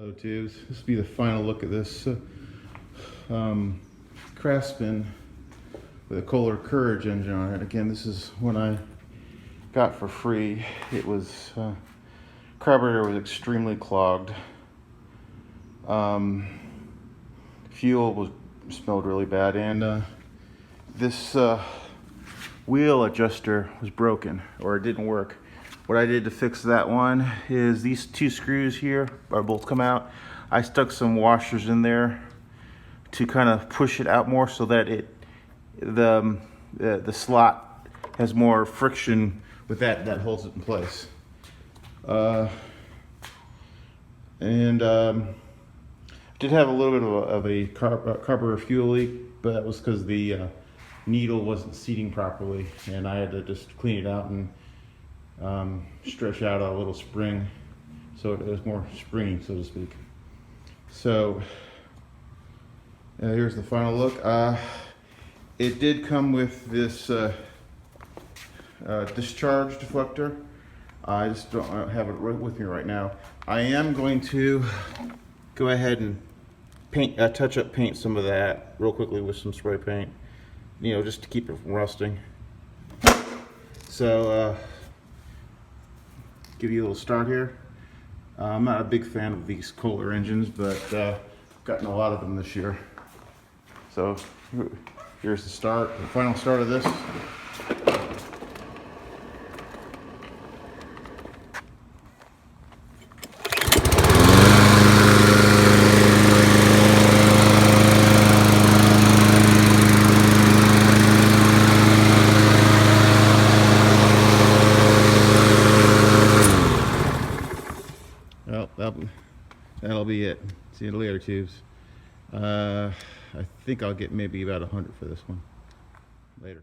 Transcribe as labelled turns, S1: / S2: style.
S1: Hello tubes, this will be the final look at this Craftsman with a Kohler Courage engine on it. Again, this is one I got for free. It was, carburetor was extremely clogged. Fuel smelled really bad, and this wheel adjuster was broken, or it didn't work. What I did to fix that one is these two screws here are both come out. I stuck some washers in there to kind of push it out more so that the slot has more friction with that holds it in place. Did have a little bit of a carburetor fuel leak, but that was because the needle wasn't seating properly, and I had to just clean it out and stretch out a little spring so it was more springy, so to speak. So here's the final look. It did come with this discharge deflector. I just don't have it right with me right now. I am going to go ahead and paint, touch up paint some of that real quickly with some spray paint, you know, just to keep it from rusting. So give you a little start here. I'm not a big fan of these Kohler engines, but I've gotten a lot of them this year. So here's the start, the final start of this. Well, that'll be it. See you later, tubes. I think I'll get maybe about 100 for this one. Later.